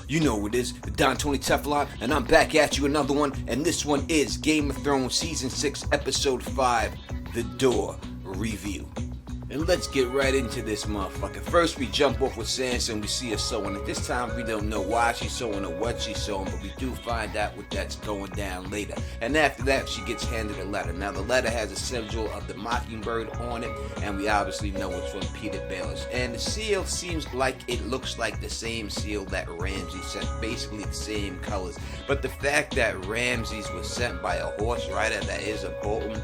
You know who it is, the Don Tony Teflon, and I'm back at you another one, and this one is Game of Thrones Season 6, Episode 5, The Door Review. And let's get right into this motherfucker. First, we jump off with Sansa and we see her sewing. At this time, we don't know why she's sewing or what she's sewing, but we do find out what that's going down later. And after that, she gets handed a letter. Now, the letter has a sigil of the Mockingbird on it, and we obviously know it's from Peter Baelish. And the seal seems like it looks like the same seal that Ramsay sent, basically the same colors. But the fact that Ramsay's was sent by a horse rider that is a Bolton,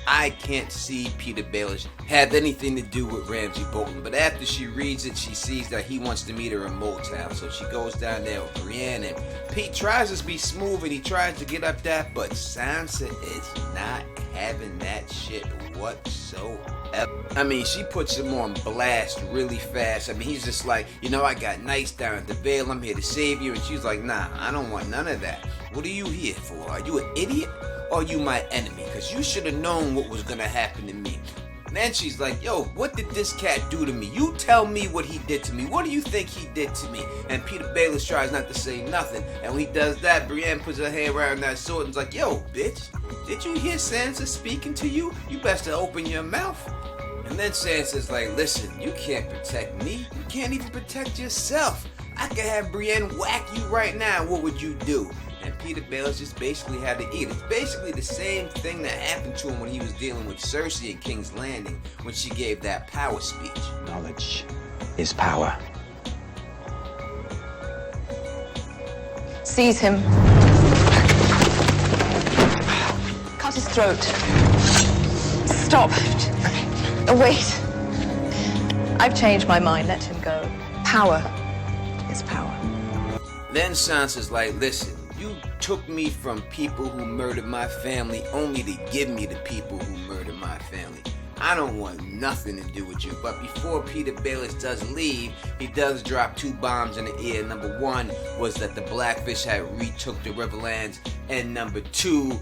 I can't see Peter Baelish have anything to do with Ramsay Bolton. But after she reads it, she sees that he wants to meet her in Motown. So she goes down there with Brienne, and Pete tries to be smooth and he tries to get up that, but Sansa is not having that shit whatsoever. I mean, she puts him on blast really fast. I mean, he's just like, you know, I got nice down at the Vale, I'm here to save you. And she's like, nah, I don't want none of that. What are you here for? Are you an idiot? Or are you my enemy? Because you should have known what was going to happen to me. And then she's like, yo, what did this cat do to me? You tell me what he did to me. What do you think he did to me? And Peter Baelish tries not to say nothing. And when he does that, Brienne puts her hand around that sword and is like, yo, bitch, did you hear Sansa speaking to you? You best to open your mouth. And then Sansa's like, listen, you can't protect me. You can't even protect yourself. I could have Brienne whack you right now. What would you do? And Peter Baelish just basically had to eat. It's basically the same thing that happened to him when he was dealing with Cersei in King's Landing when she gave that power speech. Knowledge is power. Seize him. Cut his throat. Stop. Wait. I've changed my mind. Let him go. Power is power. Then Sansa's like, listen, you took me from people who murdered my family only to give me the people who murdered my family. I don't want nothing to do with you. But before Peter Baelish does leave, he does drop 2 bombs in the air. Number 1 was that the Blackfish had retook the Riverlands, and number 2,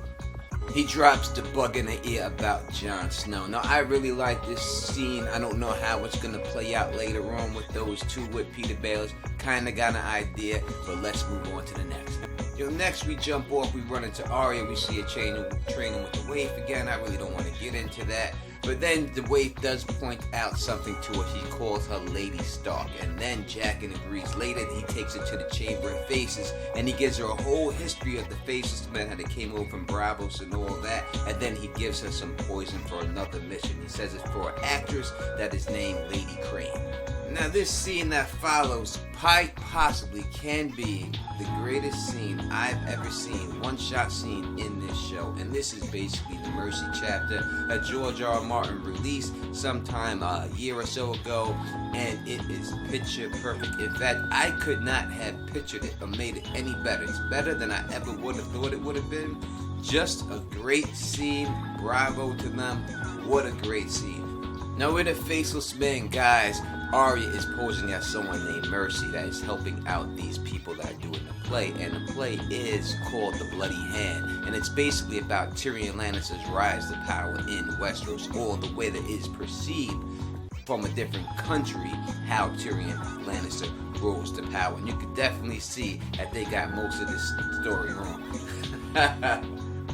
he drops the bug in the ear about Jon Snow. Now, I really like this scene. I don't know how it's going to play out later on with those two with Peter Baelish. Kind of got an idea, but let's move on to the next. Next we jump off, we run into Arya. We see her training with the Waif again. I really don't want to get into that. But then the Waif does point out something to her. He calls her Lady Stark. And then Jaqen agrees. Later, he takes her to the Chamber of Faces, and he gives her a whole history of the Faceless Men, how they came over from Bravos and all that. And then he gives her some poison for another mission. He says it's for an actress that is named Lady Crane. Now, this scene that follows quite possibly can be the greatest scene I've ever seen, one-shot scene in this show. And this is basically the Mercy chapter that George R. Martin released sometime a year or so ago, and it is picture perfect. In fact, I could not have pictured it or made it any better. It's better than I ever would have thought it would have been. Just a great scene. Bravo to them. What a great scene. Now, with the Faceless Men, guys, Arya is posing as someone named Mercy that is helping out these people that are doing the play. And the play is called The Bloody Hand. And it's basically about Tyrion Lannister's rise to power in Westeros, or the way that it is perceived from a different country, how Tyrion Lannister rose to power. And you can definitely see that they got most of this story wrong.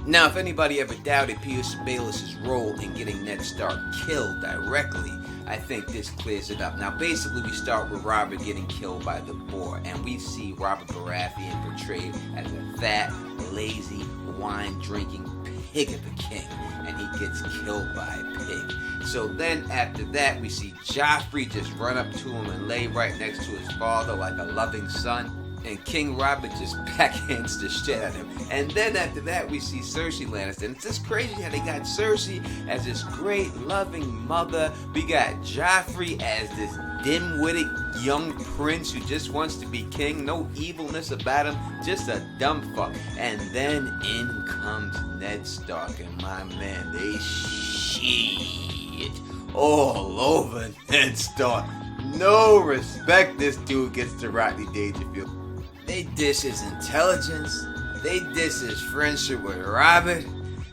Now, if anybody ever doubted Peter Baelish's role in getting Ned Stark killed directly, I think this clears it up. Now, basically, we start with Robert getting killed by the boar, and we see Robert Baratheon portrayed as a fat, lazy, wine-drinking pig of a king, and he gets killed by a pig. So then, after that, we see Joffrey just run up to him and lay right next to his father like a loving son. And King Robert just backhands the shit at him. And then after that, we see Cersei Lannister. And it's just crazy how they got Cersei as this great, loving mother. We got Joffrey as this dim-witted young prince who just wants to be king. No evilness about him. Just a dumb fuck. And then in comes Ned Stark. And my man, they shit all over Ned Stark. No respect this dude gets to Rodney Dangerfield. They diss his intelligence. They diss his friendship with Robert.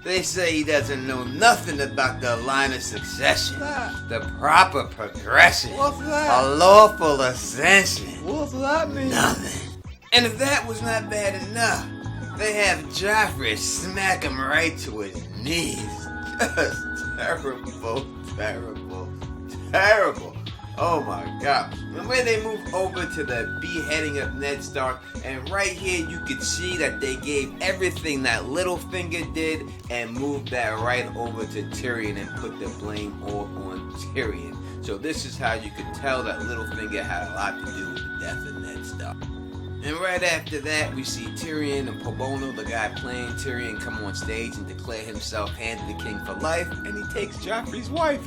They say he doesn't know nothing about the line of succession, the proper progression, What's that? a lawful ascension. What's that mean? Nothing. And if that was not bad enough, they have Joffrey smack him right to his knees. Just terrible, terrible, terrible. Oh my God. And when they move over to the beheading of Ned Stark, and right here you could see that they gave everything that Littlefinger did and moved that right over to Tyrion and put the blame all on Tyrion. So this is how you could tell that Littlefinger had a lot to do with the death of Ned Stark. And right after that, we see Tyrion and Pobono, the guy playing Tyrion, come on stage and declare himself hand to the king for life, and he takes Joffrey's wife.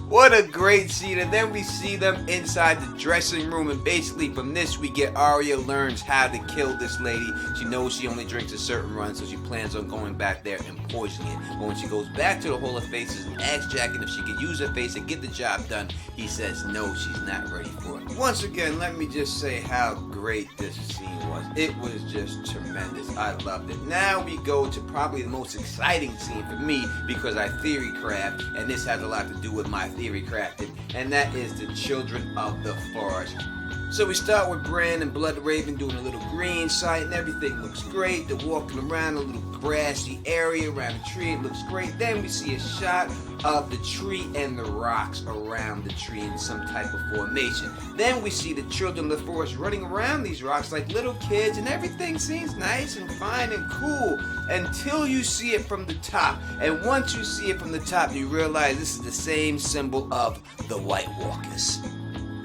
What a great scene. And then we see them inside the dressing room, and basically from this we get Arya learns how to kill this lady. She knows she only drinks a certain run, so she plans on going back there and poisoning it. But when she goes back to the Hall of Faces and asks Jaqen if she could use her face and get the job done, he says no, she's not ready for it. Once again, let me just say how great this scene was. It was just tremendous. I loved it. Now we go to probably the most exciting scene for me because I theory craft, and this has a lot to do with my theory crafting, and that is the Children of the Forest. So we start with Bran and Bloodraven doing a little green sight, and everything looks great. They're walking around a little grassy area around the tree. It looks great. Then we see a shot of the tree and the rocks around the tree in some type of formation. Then we see the Children of the Forest running around these rocks like little kids, and everything seems nice and fine and cool until you see it from the top. And once you see it from the top, you realize this is the same symbol of the White Walkers.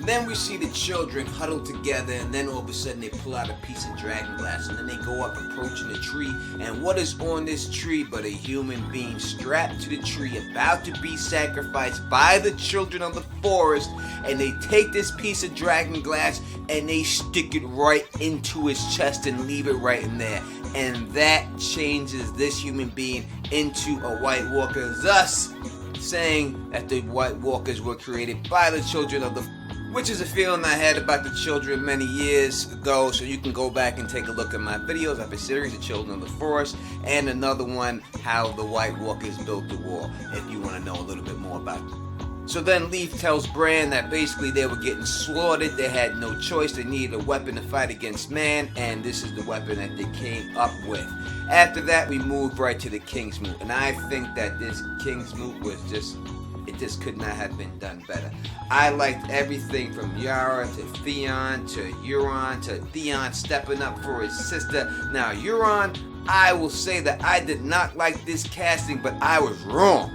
Then we see the children huddled together, and then all of a sudden they pull out a piece of dragon glass, and then they go up approaching the tree, and what is on this tree but a human being strapped to the tree about to be sacrificed by the Children of the Forest, and they take this piece of dragon glass and they stick it right into his chest and leave it right in there, and that changes this human being into a White Walker, thus saying that the White Walkers were created by the Children of the Forest, which is a feeling I had about the children many years ago, so you can go back and take a look at my videos. I have a series of Children of the Forest, and another one, how the White Walkers built the wall, if you want to know a little bit more about it. So then Leaf tells Bran that basically they were getting slaughtered, they had no choice, they needed a weapon to fight against man, and this is the weapon that they came up with. After that, we moved right to the King's Moot, and I think that this King's Moot was just... it just could not have been done better. I liked everything from Yara to Theon to Euron to Theon stepping up for his sister. Now Euron, I will say that I did not like this casting, but I was wrong.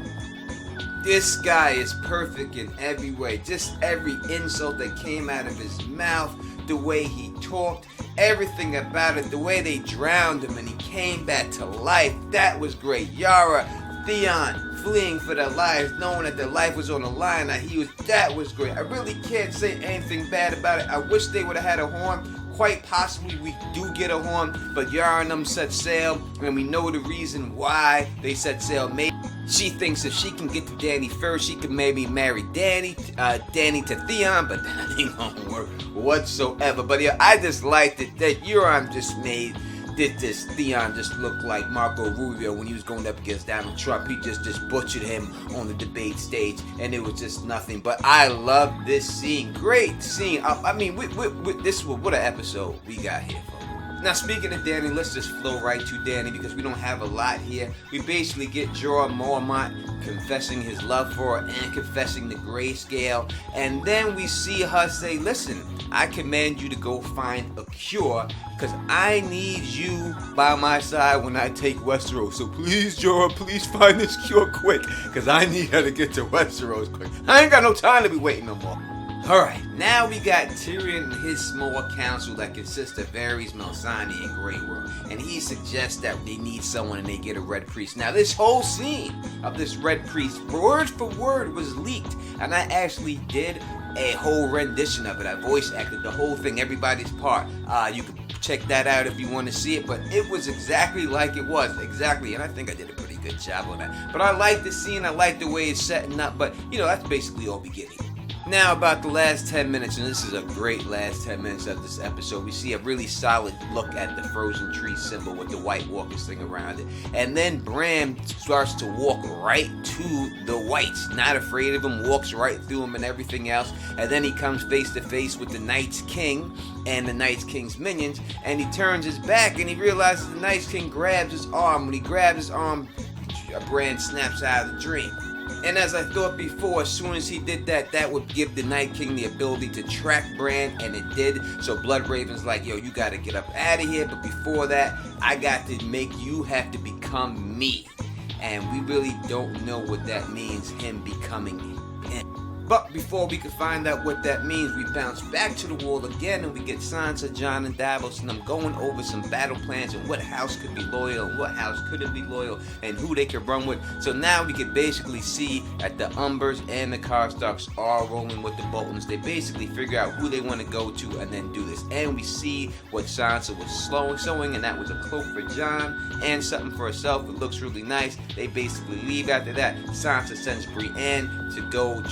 This guy is perfect in every way. Just every insult that came out of his mouth, the way he talked, everything about it, the way they drowned him and he came back to life, that was great. Yara, Theon, fleeing for their lives, knowing that their life was on the line. That was great. I really can't say anything bad about it. I wish they would have had a horn. Quite possibly we do get a horn, but Yara and them set sail, and we know the reason why they set sail. Maybe she thinks if she can get to Dany first, she can maybe marry Dany to Theon, but that ain't gonna work whatsoever. But yeah, I just liked it that Euron just did this Theon just look like Marco Rubio when he was going up against Donald Trump. He just butchered him on the debate stage, and it was just nothing. But I love this scene. Great scene. I mean, what an episode we got here, folks. Now, speaking of Dany, let's just flow right to Dany because we don't have a lot here. We basically get Jorah Mormont confessing his love for her and confessing the grayscale. And then we see her say, listen, I command you to go find a cure because I need you by my side when I take Westeros. So please, Jorah, please find this cure quick because I need her to get to Westeros quick. I ain't got no time to be waiting no more. Alright, now we got Tyrion and his small council that consists of Varys, Melsani, and Grey Worm. And he suggests that they need someone and they get a Red Priest. Now this whole scene of this Red Priest, word for word, was leaked. And I actually did a whole rendition of it. I voice acted the whole thing, everybody's part. You can check that out if you want to see it. But it was exactly like it was. Exactly. And I think I did a pretty good job on that. But I like the scene. I like the way it's setting up. But, you know, that's basically all we get here. Now about the last 10 minutes, and this is a great last 10 minutes of this episode, we see a really solid look at the frozen tree symbol with the White Walkers thing around it. And then Bran starts to walk right to the Whites, not afraid of them, walks right through them and everything else. And then he comes face to face with the Night's King and the Night's King's minions, and he turns his back and he realizes the Night's King grabs his arm. When he grabs his arm, Bran snaps out of the dream. And as I thought before, as soon as he did that, that would give the Night King the ability to track Bran, and it did. So Bloodraven's like, yo, you gotta get up out of here, but before that, I got to make you have to become me. And we really don't know what that means, him becoming him. But before we can find out what that means, we bounce back to the wall again, and we get Sansa, Jon, and Davos, and them going over some battle plans and what house could be loyal and what house couldn't be loyal and who they could run with. So now we can basically see that the Umbers and the Karstarks are rolling with the Boltons. They basically figure out who they want to go to and then do this. And we see what Sansa was sewing, and that was a cloak for Jon and something for herself. It looks really nice. They basically leave after that. Sansa sends Brienne to go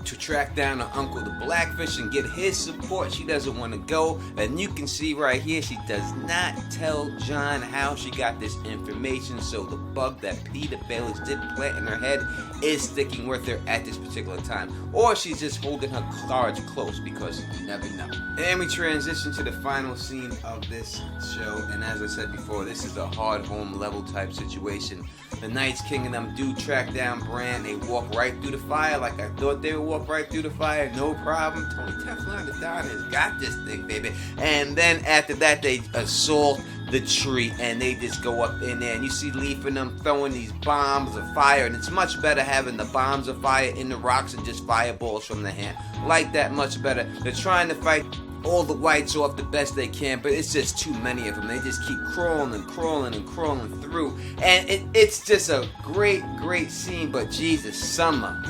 to track down her uncle the Blackfish and get his support. She doesn't want to go, and you can see right here she does not tell Jon how she got this information, so the bug that Peter Baelish did plant in her head is sticking with her at this particular time, or she's just holding her cards close, because you never know. And we transition to the final scene of this show, and as I said before, this is a hard home level type situation. The Night's King and them do track down Bran. They walk right through the fire like I thought they would walk right through the fire, no problem. Tony Teflon the Don has got this thing, baby. And then after that, they assault the tree, and they just go up in there, and you see Leaf and them throwing these bombs of fire, and it's much better having the bombs of fire in the rocks and just fireballs from the hand. Like that, much better. They're trying to fight all the Whites off the best they can, but it's just too many of them. They just keep crawling and crawling and crawling through, and it's just a great scene. But Jesus, Summer,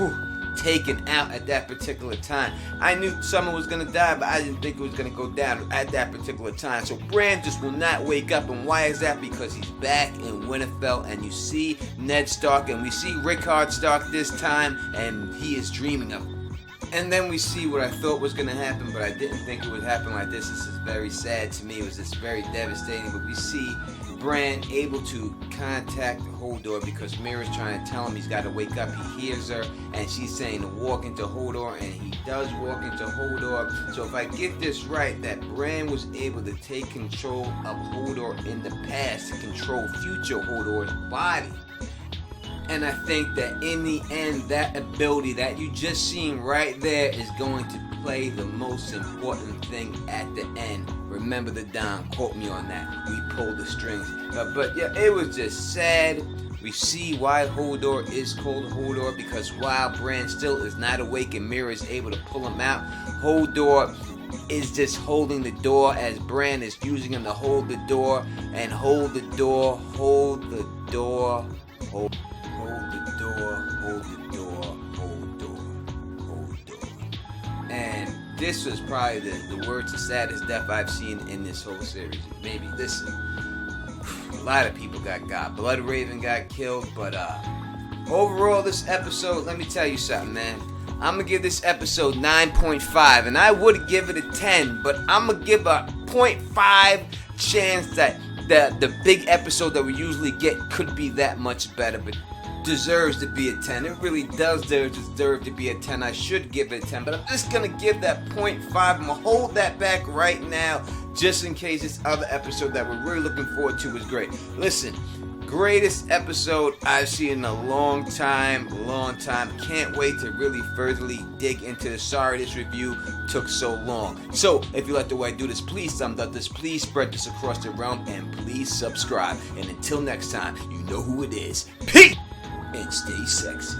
taken out at that particular time. I knew Summer was gonna die, but I didn't think it was gonna go down at that particular time. So Bran just will not wake up, and why is that? Because he's back in Winterfell, and you see Ned Stark, and we see Rickard Stark this time, and he is dreaming of him. And then we see what I thought was going to happen, but I didn't think it would happen like this. This is very sad to me. It was just very devastating. But we see Bran able to contact Hodor because Mira's trying to tell him he's got to wake up. He hears her, and she's saying to walk into Hodor, and he does walk into Hodor. So if I get this right, that Bran was able to take control of Hodor in the past to control future Hodor's body. And I think that in the end, that ability that you just seen right there is going to play the most important thing at the end. Remember the Don, quote me on that. We pulled the strings. But yeah, it was just sad. We see why Hodor is called Hodor, because while Bran still is not awake and Mira is able to pull him out, Hodor is just holding the door as Bran is using him to hold the door and hold the door, hold the door, hold the door, hold the door, hold door, hold door. And this was probably the worst, the saddest death I've seen in this whole series. Maybe, listen, a lot of people got Bloodraven got killed, but overall this episode, let me tell you something, man. I'm going to give this episode 9.5, and I would give it a 10, but I'm going to give a 0.5 chance that the big episode that we usually get could be that much better, but deserves to be a 10. It really does deserve to be a 10. I should give it a 10, but I'm just going to give that 0.5. I'm going to hold that back right now, just in case this other episode that we're really looking forward to is great. Listen, greatest episode I've seen in a long time. Can't wait to really furtherly dig into this. Sorry this review took so long. So, if you like the way I do this, please thumbs up this, please spread this across the realm, and please subscribe. And until next time, you know who it is. Peace! And stay sexy.